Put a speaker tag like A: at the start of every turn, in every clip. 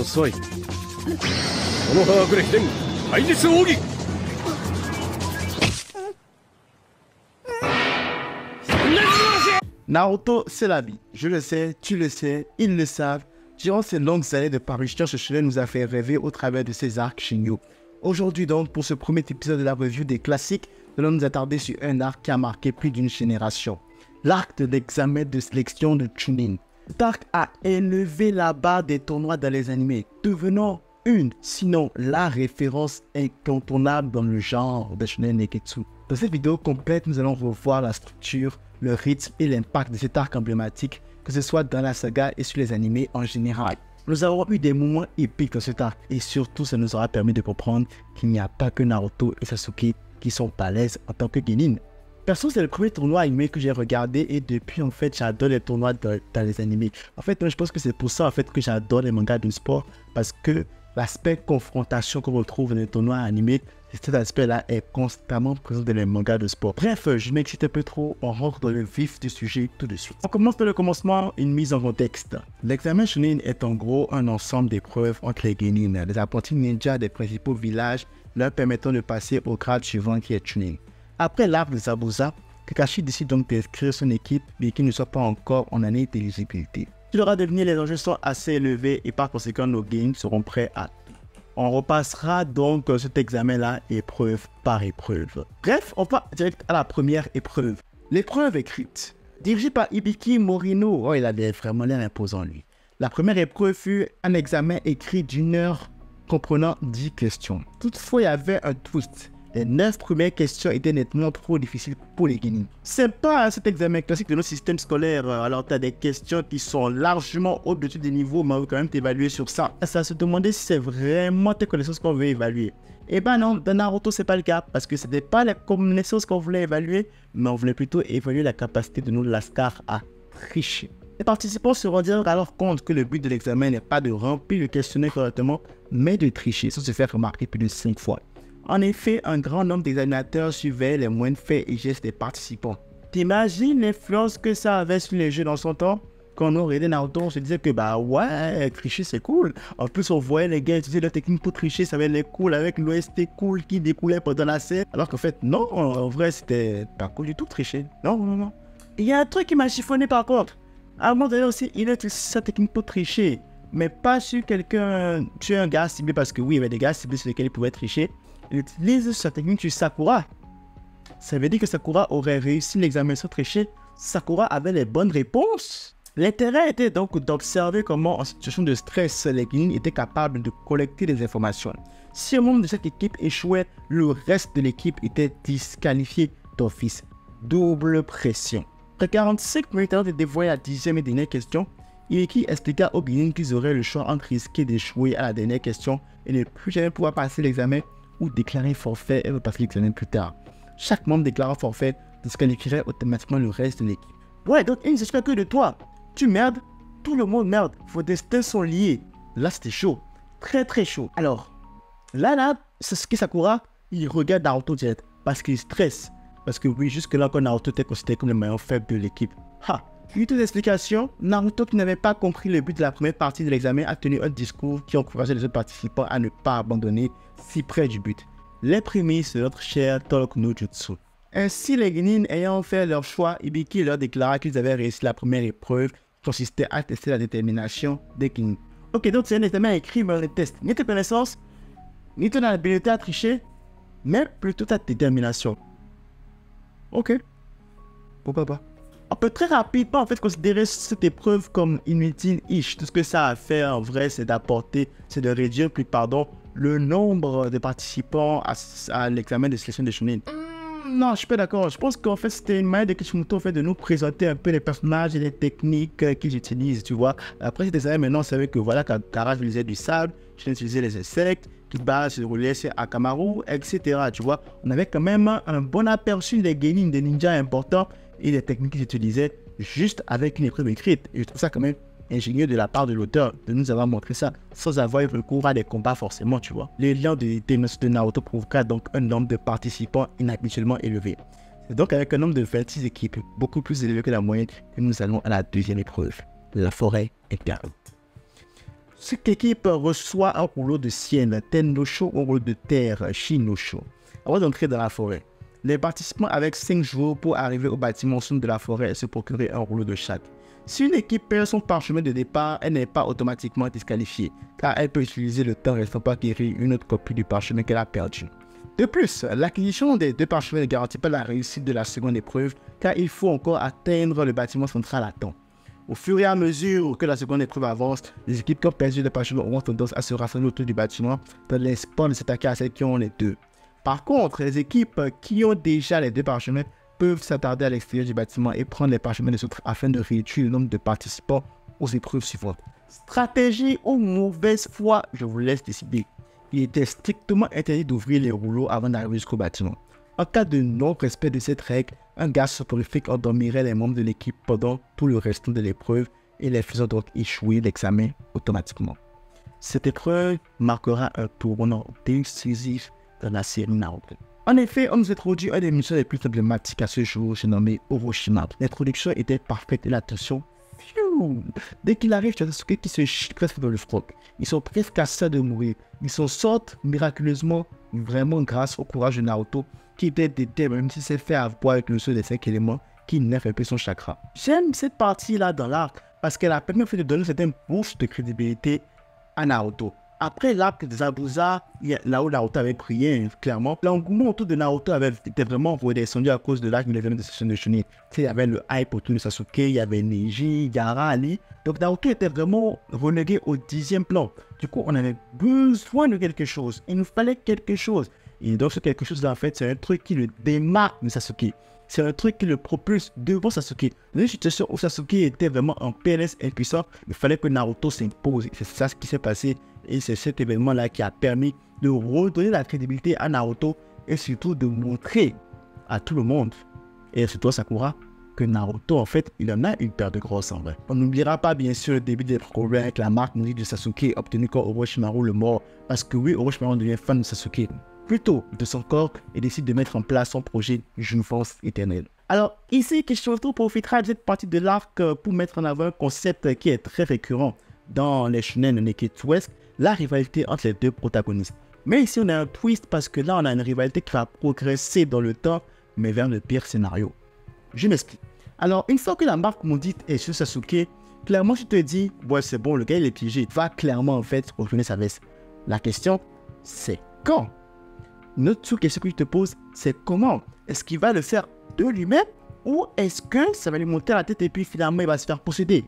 A: 遅い。この把握で秘伝怪実奥義。
B: Naruto, c'est la vie. Je le sais, tu le sais, ils le savent. Durant ces longues années de parution, ce shonen nous a fait rêver au travers de ses arcs Shinju. Aujourd'hui donc, pour ce premier épisode de la review des classiques, nous allons nous attarder sur un arc qui a marqué plus d'une génération. L'arc de l'examen de sélection de Chunin. Cet arc a élevé la barre des tournois dans les animés, devenant sinon la référence incontournable dans le genre de shonen neketsu. Dans cette vidéo complète, nous allons revoir la structure, le rythme et l'impact de cet arc emblématique, que ce soit dans la saga et sur les animés en général. Nous avons eu des moments épiques dans cet arc et surtout ça nous aura permis de comprendre qu'il n'y a pas que Naruto et Sasuke qui sont à l'aise en tant que genin. Perso, c'est le premier tournoi animé que j'ai regardé et depuis en fait j'adore les tournois dans les animés. En fait, je pense que c'est pour ça en fait que j'adore les mangas de sport, parce que l'aspect confrontation qu'on retrouve dans les tournois animés, cet aspect-là est constamment présent dans les mangas de sport. Bref, je m'excite un peu trop, on rentre dans le vif du sujet tout de suite. On commence par le commencement, une mise en contexte. L'examen Chunin est en gros un ensemble d'épreuves entre les genin, les apprentis ninja des principaux villages, leur permettant de passer au grade suivant qui est Chunin. Après l'arc de Zabuza, Kakashi décide donc d'inscrire son équipe, mais qui ne soit pas encore en année d'éligibilité. Il aura devenu, les enjeux sont assez élevés et par conséquent nos genin seront prêts à tout. On repassera donc cet examen-là épreuve par épreuve. Bref, on va direct à la première épreuve. L'épreuve écrite. Dirigée par Hibiki Morino, oh il avait vraiment l'air imposant lui. La première épreuve fut un examen écrit d'1 heure comprenant 10 questions. Toutefois, il y avait un twist. Les 9 premières questions étaient nettement trop difficiles pour les genin. C'est pas cet examen classique de notre système scolaire. Alors, tu as des questions qui sont largement au-dessus des niveaux, mais on veut quand même t'évaluer sur ça. Ça se demandait si c'est vraiment tes connaissances qu'on veut évaluer. Eh ben non, dans Naruto, c'est pas le cas, parce que c'était pas les connaissances qu'on voulait évaluer, mais on voulait plutôt évaluer la capacité de nos lascars à tricher. Les participants se rendirent alors compte que le but de l'examen n'est pas de remplir le questionnaire correctement, mais de tricher sans se faire remarquer plus de 5 fois. En effet, un grand nombre d'examinateurs suivaient les moindres faits et gestes des participants. T'imagines l'influence que ça avait sur les jeux dans son temps? Quand on regardait Naruto, on se disait que bah ouais, tricher c'est cool. En plus, on voyait les gars utiliser leur technique pour tricher, ça avait l'air cool avec l'OST cool qui découlait pendant la scène. Alors qu'en fait, non, en vrai, c'était pas cool du tout tricher. Non. Il y a un truc qui m'a chiffonné par contre. À un moment donné aussi, il a utilisé sa technique pour tricher, mais pas sur quelqu'un, sur un gars ciblé, parce que oui, il y avait des gars ciblés sur lesquels il pouvait tricher. Il utilise sa technique sur Sakura. Ça veut dire que Sakura aurait réussi l'examen sans tricher. Sakura avait les bonnes réponses. L'intérêt était donc d'observer comment, en situation de stress, les genin étaient capables de collecter des informations. Si un membre de cette équipe échouait, le reste de l'équipe était disqualifié d'office. Double pression. Après 45 minutes avant de dévoiler la 10e et dernière question, Hibiki expliqua aux genin qu'ils auraient le choix entre risquer d'échouer à la dernière question et ne plus jamais pouvoir passer l'examen, ou déclarer forfait et repasser l'examen plus tard. Chaque membre déclarant forfait disqualifierait automatiquement le reste de l'équipe. Ouais, donc il ne s'agit pas que de toi. Tu merdes, tout le monde merde. Vos destins sont liés. Là, c'était chaud. Très très chaud. Alors, là, Sasuke Sakura, il regarde Naruto direct parce qu'il stresse. Parce que oui, jusque-là, quand Naruto était considéré comme le maillon faible de l'équipe. Vu toutes les explications, Naruto, qui n'avait pas compris le but de la première partie de l'examen, a tenu un discours qui encourageait les autres participants à ne pas abandonner si près du but. Les prémices de notre cher Talk no Jutsu. Ainsi, les genin ayant fait leur choix, Hibiki leur déclara qu'ils avaient réussi la première épreuve qui consistait à tester la détermination des genin. Ok, donc c'est un examen écrit, mais on les teste ni tes connaissances, ni ton habilité à tricher, mais plutôt ta détermination. Ok, pourquoi pas? On peut très rapidement en fait considérer cette épreuve comme inutile-ish. Tout ce que ça a fait en vrai, c'est de réduire le nombre de participants à l'examen de sélection de Chunin. Non, je suis pas d'accord. Je pense qu'en fait, c'était une manière de Kishimoto en fait, de nous présenter un peu les personnages et les techniques qu'ils utilisent, tu vois. Après cet examen, maintenant, on savait que voilà, Kara utilisait du sable, Chunin utilisait les insectes, Kiba se roulait sur Akamaru, etc. Tu vois, on avait quand même un bon aperçu des genin, des ninjas importants et des techniques qu'ils utilisaient juste avec une épreuve écrite. Et je trouve ça quand même ingénieux de la part de l'auteur de nous avoir montré ça sans avoir eu recours à des combats forcément, tu vois. L'élan de Naruto provoqua donc un nombre de participants inhabituellement élevé. C'est donc avec un nombre de 26 équipes, beaucoup plus élevé que la moyenne, que nous allons à la deuxième épreuve, la forêt interne. Chaque équipe reçoit un rouleau de ciel, Tennosho, un rouleau de terre, Shinosho. Avant d'entrer dans la forêt, les participants avec 5 jours pour arriver au bâtiment au centre de la forêt et se procurer un rouleau de chaque. Si une équipe perd son parchemin de départ, elle n'est pas automatiquement disqualifiée, car elle peut utiliser le temps restant pour acquérir une autre copie du parchemin qu'elle a perdu. De plus, l'acquisition des 2 parchemins ne garantit pas la réussite de la seconde épreuve, car il faut encore atteindre le bâtiment central à temps. Au fur et à mesure que la seconde épreuve avance, les équipes qui ont perdu des parchemins auront tendance à se rassembler autour du bâtiment dans l'espoir de s'attaquer à celles qui ont les 2. Par contre, les équipes qui ont déjà les 2 parchemins peuvent s'attarder à l'extérieur du bâtiment et prendre les parchemins des autres afin de réduire le nombre de participants aux épreuves suivantes. Stratégie ou mauvaise foi, je vous laisse décider. Il était strictement interdit d'ouvrir les rouleaux avant d'arriver jusqu'au bâtiment. En cas de non-respect de cette règle, un gaz soporifique endormirait les membres de l'équipe pendant tout le restant de l'épreuve et les faisant donc échouer l'examen automatiquement. Cette épreuve marquera un tournant décisif dans la série Naruto. En effet, on nous introduit un des missions les plus emblématiques à ce jour, j'ai nommé Orochimaru. L'introduction était parfaite et l'attention. Dès qu'il arrive, tu as Sasuke qui se chie presque dans le froc. Ils sont presque à ça de mourir. Ils s'en sortent miraculeusement, vraiment grâce au courage de Naruto, qui était déter, même si c'est fait avoir avec le seul des 5 éléments, qui nerf un peu son chakra. J'aime cette partie-là dans l'arc, parce qu'elle a permis de donner certaine boost de crédibilité à Naruto. Après l'arc de Zabuza, là où Naruto avait prié, clairement, l'engouement autour de Naruto était vraiment redescendu à cause de l'arc de l'événement de session de Chunin. Il y avait le hype autour de Sasuke, il y avait Neji, Gaara, Ali. Donc Naruto était vraiment relégué au 10e plan. Du coup, on avait besoin de quelque chose. Il nous fallait quelque chose. Et donc ce quelque chose-là, en fait, c'est un truc qui le démarque de Sasuke. C'est un truc qui le propulse devant Sasuke. Dans une situation où Sasuke était vraiment en PLS impuissant, il fallait que Naruto s'impose. C'est ça ce qui s'est passé. Et c'est cet événement-là qui a permis de redonner la crédibilité à Naruto et surtout de montrer à tout le monde, et surtout à Sakura, que Naruto, en fait, il en a une paire de grosses en vrai. On n'oubliera pas bien sûr le début des problèmes avec la marque nourrie de Sasuke obtenue quand Orochimaru le mort. Parce que oui, Orochimaru devient fan de Sasuke, plutôt de son corps, et décide de mettre en place son projet Jouvence éternelle. Alors ici, Kishimoto profitera de cette partie de l'arc pour mettre en avant un concept qui est très récurrent dans les shonen Neketsu West, la rivalité entre les 2 protagonistes. Mais ici, on a un twist parce que là, on a une rivalité qui va progresser dans le temps, mais vers le pire scénario. Je m'explique. Alors, une fois que la marque maudite est sur Sasuke, clairement, je te dis, ouais, c'est bon, le gars, il est piégé. Il va clairement, en fait, retourner sa veste. La question, c'est quand? Une autre sous-question que je te pose, c'est comment? Est-ce qu'il va le faire de lui-même ou est-ce que ça va lui monter à la tête et puis finalement, il va se faire posséder?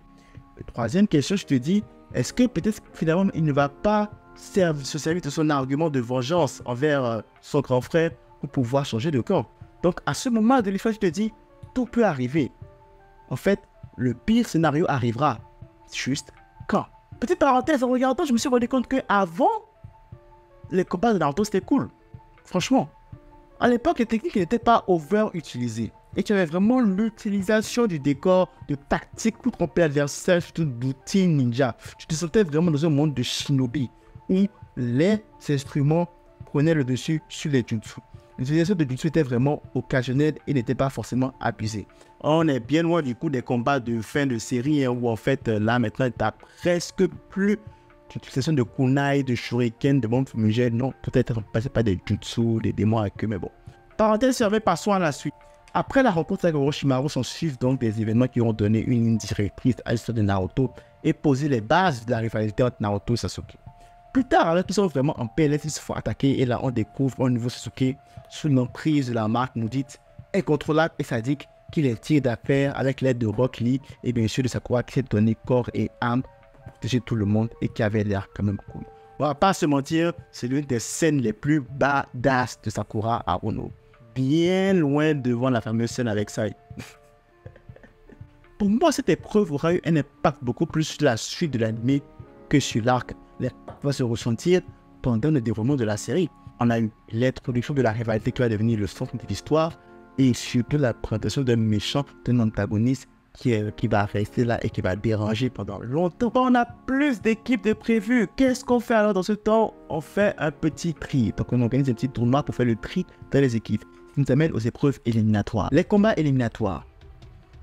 B: Troisième question, je te dis, est-ce que peut-être finalement il ne va pas se servir de son argument de vengeance envers son grand frère pour pouvoir changer de camp? Donc à ce moment de l'histoire, je te dis, tout peut arriver. En fait, le pire scénario arrivera. Juste quand? Petite parenthèse, en regardant, je me suis rendu compte qu'avant, les combats de Naruto c'était cool. Franchement, à l'époque, les techniques n'étaient pas over-utilisées. Et tu avais vraiment l'utilisation du décor, de tactiques pour tromper l'adversaire, surtout d'outils ninja. Tu te sentais vraiment dans un monde de shinobi, où les instruments prenaient le dessus sur les jutsu. L'utilisation de jutsu était vraiment occasionnelle et n'était pas forcément abusée. On est bien loin du coup des combats de fin de série, où en fait, là maintenant, tu n'as presque plus l'utilisation de kunai, de shuriken, de bombes fumigènes. Non, peut-être passé par des jutsu, des démons à queue, mais bon. Parenthèse servée, passons à la suite. Après la rencontre avec Orochimaru, s'en suivent donc des événements qui ont donné une ligne directrice à l'histoire de Naruto et posé les bases de la rivalité entre Naruto et Sasuke. Plus tard, alors qu'ils sont vraiment en PLS, ils se font attaquer et là on découvre un nouveau Sasuke sous l'emprise de la marque maudite, incontrôlable et sadique qui les tire d'affaire avec l'aide de Rock Lee et bien sûr de Sakura qui s'est donné corps et âme pour protéger tout le monde et qui avait l'air quand même cool. On va pas se mentir, c'est l'une des scènes les plus badass de Sakura à Ono. Bien loin devant la fameuse scène avec Sai. Pour moi, cette épreuve aura eu un impact beaucoup plus sur la suite de l'anime que sur l'arc. L'impact va se ressentir pendant le déroulement de la série. On a eu l'introduction de la rivalité qui va devenir le centre de l'histoire et surtout la présentation d'un méchant, d'un antagoniste qui va rester là et qui va déranger pendant longtemps. On a plus d'équipes de prévues. Qu'est-ce qu'on fait alors dans ce temps? On fait un petit tri. Donc on organise un petit tournoi pour faire le tri dans les équipes. Qui nous amène aux épreuves éliminatoires. Les combats éliminatoires.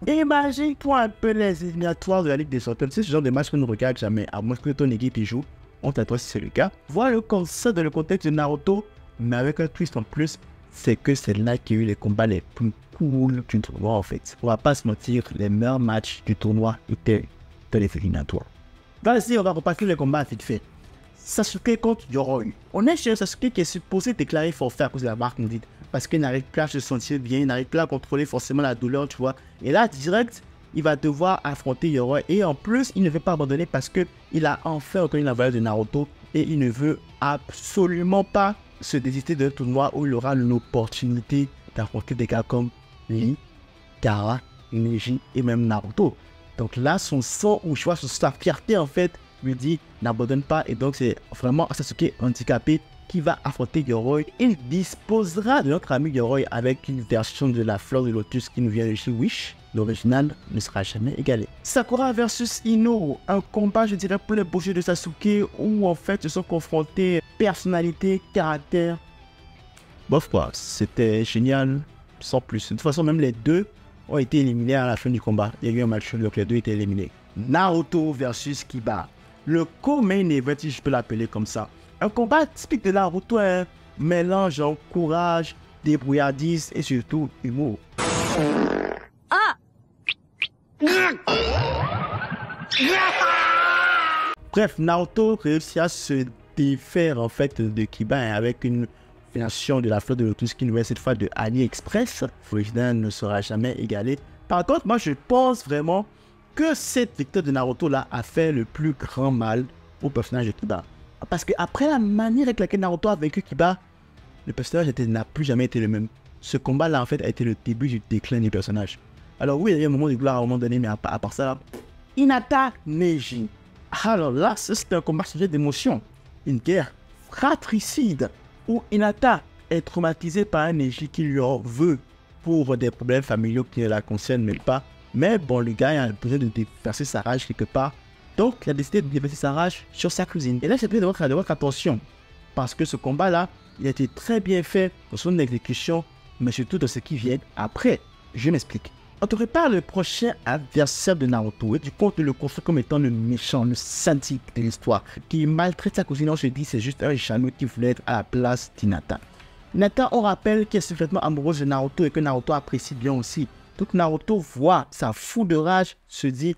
B: Imagine-toi un peu les éliminatoires de la Ligue des Champions. C'est ce genre de match qu'on ne regarde jamais, à moins que ton équipe y joue. Honte à toi si c'est le cas. Voir le concept dans le contexte de Naruto, mais avec un twist en plus, c'est que c'est là qu'il y a eu les combats les plus cool du tournoi en fait. On va pas se mentir, les meilleurs matchs du tournoi étaient dans les éliminatoires. Vas-y, on va repartir les combats vite fait. Sasuke contre Yoroi. On est chez Sasuke qui est supposé déclarer forfait à cause de la marque maudite. Parce qu'il n'arrive plus à se sentir bien, il n'arrive plus à contrôler forcément la douleur, tu vois. Et là, direct, il va devoir affronter Yoroi. Et en plus, il ne veut pas abandonner parce qu'il a enfin reconnu la valeur de Naruto. Et il ne veut absolument pas se désister d'un tournoi où il aura l'opportunité d'affronter des gars comme Lee, Gaara, Neji et même Naruto. Donc là, son sang, ou je vois sa fierté en fait, lui dit n'abandonne pas. Et donc c'est vraiment Sasuke handicapé qui va affronter Yoroi. Il disposera de notre ami Yoroi avec une version de la fleur de lotus qui nous vient de chez Wish. L'original ne sera jamais égalé. Sakura versus Ino, un combat je dirais pour les beaux jeux de Sasuke où en fait se sont confrontés personnalité, caractère. Bof quoi, c'était génial sans plus. De toute façon même les deux ont été éliminés à la fin du combat. Il y a eu un match donc les deux étaient éliminés. Naruto versus Kiba. Le co-main event, si je peux l'appeler comme ça. Un combat typique de Naruto, un mélange en courage, débrouillardise et surtout humour. Ah! Bref, Naruto réussit à se défaire en fait de Kiba avec une version de la fleur de lotus qui nous vient cette fois de AliExpress. L'original ne sera jamais égalé. Par contre, moi je pense vraiment que cette victoire de Naruto là a fait le plus grand mal au personnage de Kiba. Parce que après la manière avec laquelle Naruto a vécu Kiba, le personnage n'a plus jamais été le même. Ce combat là en fait a été le début du déclin du personnage. Alors oui, il y a eu un moment de gloire à un moment donné, mais à part ça là, Hinata Neji. Alors là, c'est un combat sujet d'émotion. Une guerre fratricide où Hinata est traumatisé par un Neji qui lui en veut pour des problèmes familiaux qui ne la concernent même pas. Mais bon, le gars a besoin de déverser sa rage quelque part. Donc, il a décidé de déverser sa rage sur sa cuisine. Et là, j'ai besoin de votre attention. Parce que ce combat-là, il a été très bien fait dans son exécution, mais surtout dans ce qui vient après. Je m'explique. On te prépare le prochain adversaire de Naruto. Et du coup, on te le construit comme étant le méchant, le sadique de l'histoire, qui maltraite sa cousine. On se dit c'est juste un Shano qui voulait être à la place d'Hinata. Hinata, on rappelle qu'elle est secrètement amoureuse de Naruto et que Naruto apprécie bien aussi. Donc Naruto voit sa foule de rage, se dit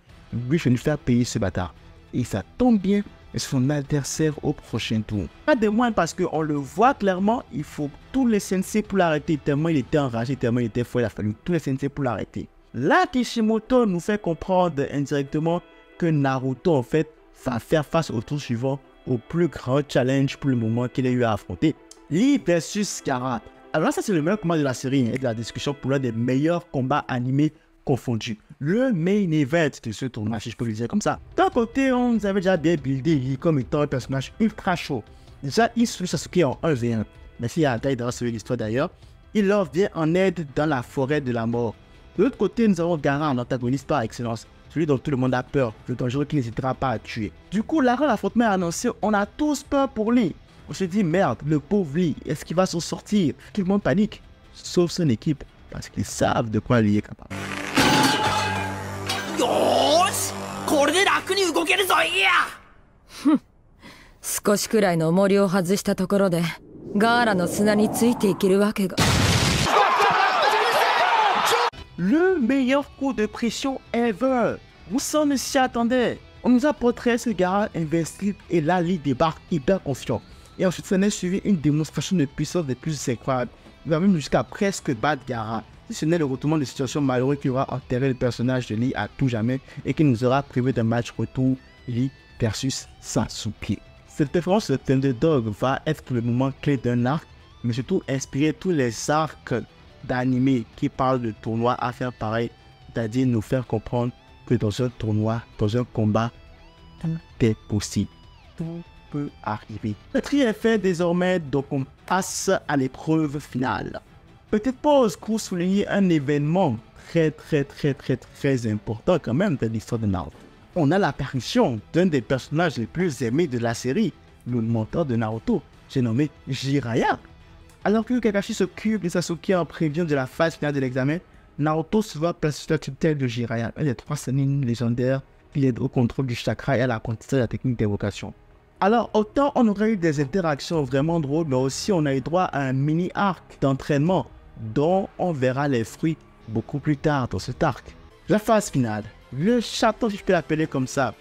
B: lui je vais lui faire payer ce bâtard. Et ça tombe bien, et son adversaire au prochain tour. Pas de moins parce qu'on le voit clairement, il faut tous les sensei pour l'arrêter. Tellement il était enragé, tellement il était fou, il a fallu tous les sensei pour l'arrêter. Là, Kishimoto nous fait comprendre indirectement que Naruto en fait va faire face au tour suivant au plus grand challenge pour le moment qu'il a eu à affronter. Lee versus Gaara. Alors là, ça c'est le meilleur combat de la série et de la discussion pour l'un des meilleurs combats animés confondus. Le main event de ce tournoi, si je peux le dire comme ça. D'un côté, on nous avait déjà bien buildé Lee comme étant un personnage ultra chaud. Déjà, il suit Sasuke en 1v1. Merci à Dai d'avoir suivi l'histoire d'ailleurs. Il leur vient en aide dans la forêt de la mort. De l'autre côté, nous avons Gaara en antagoniste par excellence. Celui dont tout le monde a peur, le dangereux qui n'hésitera pas à tuer. Du coup, l'arrêt l'affrontement est annoncé, on a tous peur pour lui. On se dit merde, le pauvre Lee, est-ce qu'il va s'en sortir? Tout le monde panique, sauf son équipe, parce qu'ils savent de quoi Lee est capable. Le meilleur coup de pression ever. Où ne s'y attendait. On nous a portrait ce gars investi et là, Lee débarque hyper confiant. Et ensuite, ça n'a suivi une démonstration de puissance des plus incroyables. Il va même jusqu'à presque battre Gaara. Si ce n'est le retournement de situation malheureux qui aura enterré le personnage de Lee à tout jamais et qui nous aura privé d'un match retour Lee versus Sasuke. Cette performance de Thunderdog va être le moment clé d'un arc, mais surtout inspirer tous les arcs d'animé qui parlent de tournoi à faire pareil, c'est-à-dire nous faire comprendre que dans un tournoi, dans un combat, tout est possible. Tout peut arriver. Le tri est fait désormais, donc on passe à l'épreuve finale. Petite pause pour souligner un événement très important quand même dans l'histoire de Naruto. On a l'apparition d'un des personnages les plus aimés de la série, le mentor de Naruto, j'ai nommé Jiraiya. Alors que Kakashi s'occupe de Sasuke en prévision de la phase finale de l'examen, Naruto se voit placé sur la tutelle de Jiraiya, un des 3 Sannin légendaires qui aide au contrôle du chakra et à l'apprentissage de la technique d'évocation. Alors, autant on aurait eu des interactions vraiment drôles, mais aussi on a eu droit à un mini-arc d'entraînement dont on verra les fruits beaucoup plus tard dans cet arc. La phase finale, le château, si je peux l'appeler comme ça,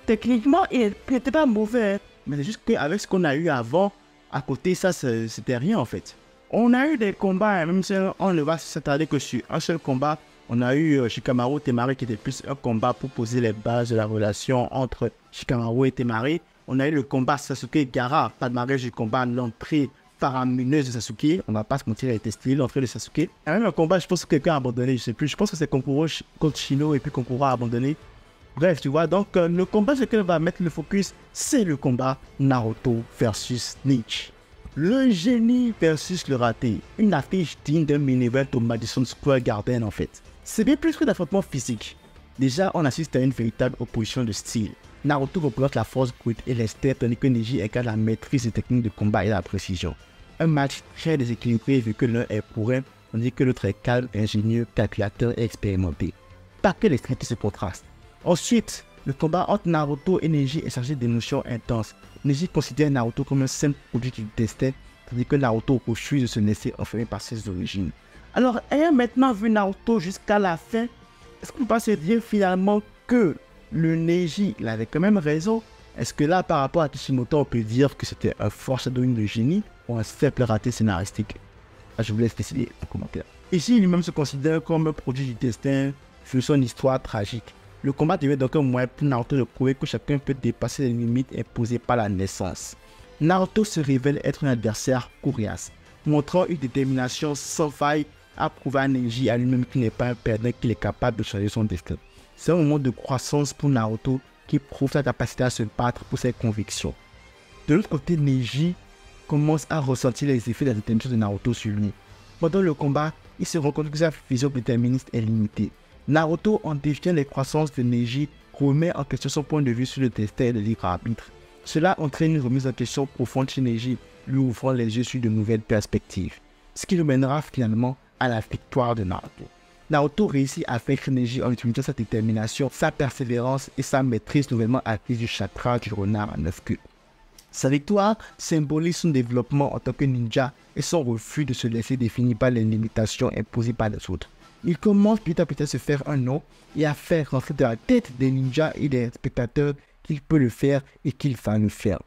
B: techniquement, il n'était pas mauvais, mais c'est juste qu'avec ce qu'on a eu avant, à côté, ça, c'était rien en fait. On a eu des combats, même si on ne va s'attarder que sur un seul combat. On a eu Shikamaru Temari qui était plus un combat pour poser les bases de la relation entre Shikamaru et Temari. On a eu le combat Sasuke Gaara, palmarès du combat, l'entrée faramineuse de Sasuke. On ne va pas se mentir, elle était stylée, l'entrée de Sasuke. Et même un combat, je pense que quelqu'un a abandonné, je ne sais plus. Je pense que c'est Konkuro contre Shino et puis Konkuro a abandonné. Bref, tu vois, donc le combat sur lequel on va mettre le focus, c'est le combat Naruto versus Bleach. Le génie versus le raté. Une affiche digne d'un mini-event au Madison Square Garden en fait. C'est bien plus que d'affrontement physique. Déjà, on assiste à une véritable opposition de style. Naruto représente la force brute et l'esther, tandis que Neji incarne la maîtrise des techniques de combat et la précision. Un match très déséquilibré vu que l'un est bourrin, tandis que l'autre est calme, ingénieux, calculateur et expérimenté. Pas que l'extrémité se contraste. Ensuite, le combat entre Naruto et Neji est chargé d'émotions intenses. Neji considère Naruto comme un simple produit du destin, tandis que Naruto refuse de se laisser enfermer par ses origines. Alors, ayant maintenant vu Naruto jusqu'à la fin, est-ce qu'on peut pas se dire finalement que le Neji, il avait quand même raison? Est-ce que là, par rapport à Kishimoto, on peut dire que c'était un foreshadowing de génie ou un simple raté scénaristique? Je vous laisse décider en commentaire. Ici, lui-même se considère comme un produit du destin sur son histoire tragique. Le combat devient donc un moyen pour Naruto de prouver que chacun peut dépasser les limites imposées par la naissance. Naruto se révèle être un adversaire coriace, montrant une détermination sans faille à prouver à Neji à lui-même qu'il n'est pas un perdant, qu'il est capable de changer son destin. C'est un moment de croissance pour Naruto qui prouve sa capacité à se battre pour ses convictions. De l'autre côté, Neji commence à ressentir les effets de la détermination de Naruto sur lui. Pendant le combat, il se rend compte que sa vision déterministe est limitée. Naruto, en défiant les croissances de Neji, remet en question son point de vue sur le destin et le libre arbitre. Cela entraîne une remise en question profonde chez Neji, lui ouvrant les yeux sur de nouvelles perspectives. Ce qui le mènera finalement à la victoire de Naruto. Naruto réussit à vaincre Neji en utilisant sa détermination, sa persévérance et sa maîtrise nouvellement acquise du chakra du renard à 9 queues. Sa victoire symbolise son développement en tant que ninja et son refus de se laisser définir par les limitations imposées par les autres. Il commence petit à petit à se faire un nom et à faire rentrer dans la tête des ninjas et des spectateurs qu'il peut le faire et qu'il va le faire.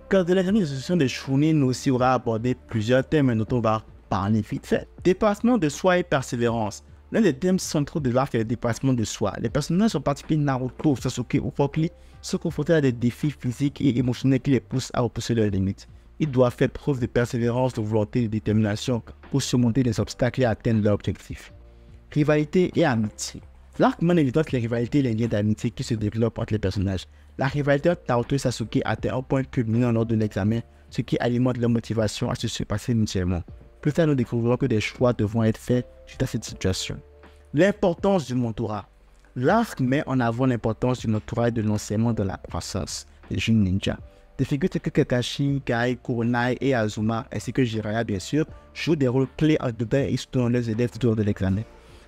B: Quand de l'association des Chunin aussi aura abordé plusieurs thèmes, dont on va parler vite fait. Dépassement de soi et persévérance. L'un des thèmes centraux de l'arc est le dépassement de soi. Les personnages en particulier Naruto, Sasuke ou Rock Lee sont confrontés à des défis physiques et émotionnels qui les poussent à repousser leurs limites. Ils doivent faire preuve de persévérance, de volonté et de détermination pour surmonter les obstacles et atteindre leur objectif. Rivalité et amitié. L'arc mène évidemment les rivalités et les liens d'amitié qui se développent entre les personnages. La rivalité entre Naruto et Sasuke atteint un point culminant lors de l'examen, ce qui alimente leur motivation à se surpasser mutuellement. Plus tard, nous découvrirons que des choix devront être faits suite à cette situation. L'importance du mentorat. L'arc met en avant l'importance du mentorat et de l'enseignement de la croissance des jeunes ninjas. Des figures telles que Kakashi, Kai, Kurenai et Azuma, ainsi que Jiraiya bien sûr, jouent des rôles clés en dedans et soutenant leurs élèves tout au long de l'examen.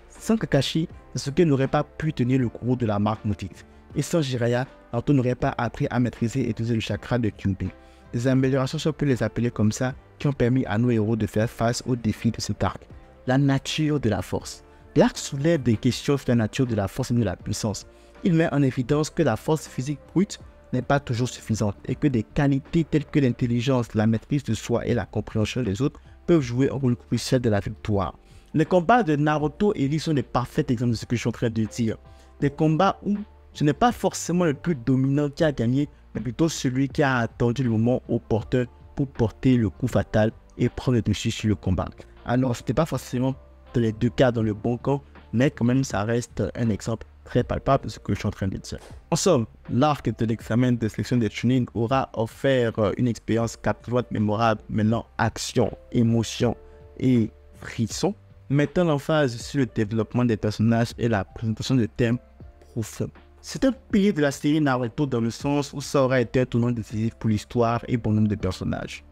B: Sans Kakashi, Sasuke n'aurait pas pu tenir le cours de la marque maudite. Et sans Jiraiya, Naruto n'aurait pas appris à maîtriser et utiliser le chakra de Kyuubi. Des améliorations, si on peut les appeler comme ça, qui ont permis à nos héros de faire face aux défis de cet arc. La nature de la force. L'arc soulève des questions sur la nature de la force et de la puissance. Il met en évidence que la force physique brute n'est pas toujours suffisante et que des qualités telles que l'intelligence, la maîtrise de soi et la compréhension des autres peuvent jouer un rôle crucial de la victoire. Les combats de Naruto et Lee sont des parfaits exemples de ce que je suis en train de dire. Des combats où ce n'est pas forcément le plus dominant qui a gagné, mais plutôt celui qui a attendu le moment opportun pour porter le coup fatal et prendre le dessus sur le combat. Alors, ce n'était pas forcément dans les deux cas dans le bon camp, mais quand même, ça reste un exemple très palpable de ce que je suis en train de dire. En somme, l'arc de l'examen de sélection des Chunin aura offert une expérience captivante, mémorable, mêlant action, émotion et frisson, mettant l'emphase sur le développement des personnages et la présentation de thèmes profonds. C'est un pilier de la série Naruto dans le sens où ça aurait été un tournant décisif pour l'histoire et bon nombre de personnages.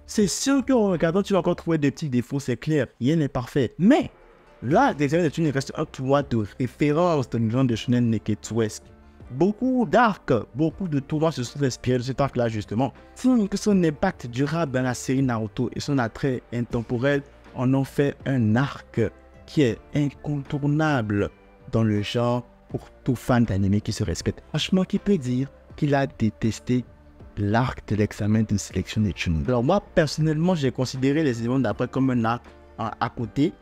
B: C'est sûr qu'en regardant, tu vas encore trouver des petits défauts, c'est clair, rien n'est parfait. Mais L'arc des Amis de Chunin reste un tournoi de référence dans le genre de shonen neketsuesque. Beaucoup d'arcs, beaucoup de tournois se sont inspirés de cet arc-là justement. Signe que son impact durable dans la série Naruto et son attrait intemporel en ont fait un arc qui est incontournable dans le genre pour tout fan d'anime qui se respecte. Franchement, qui peut dire qu'il a détesté l'arc de l'examen de sélection des Chunin? Alors moi, personnellement, j'ai considéré les éléments d'après comme un arc à côté,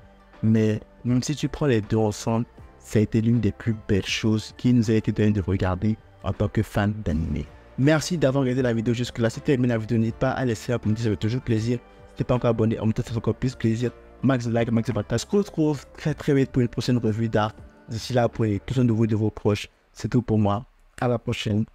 B: mais même si tu prends les deux ensemble, ça a été l'une des plus belles choses qui nous a été donné de regarder en tant que fan d'anime. Merci d'avoir regardé la vidéo jusque là. Si tu as aimé la vidéo, n'hésite pas à laisser un commentaire, ça fait toujours plaisir. Si tu n'es pas encore abonné, en même temps, ça fait encore plus plaisir. Max de like, max de partage. On se retrouve très très vite pour une prochaine revue d'art. D'ici là, pour les questions de vous et de vos proches, c'est tout pour moi. À la prochaine.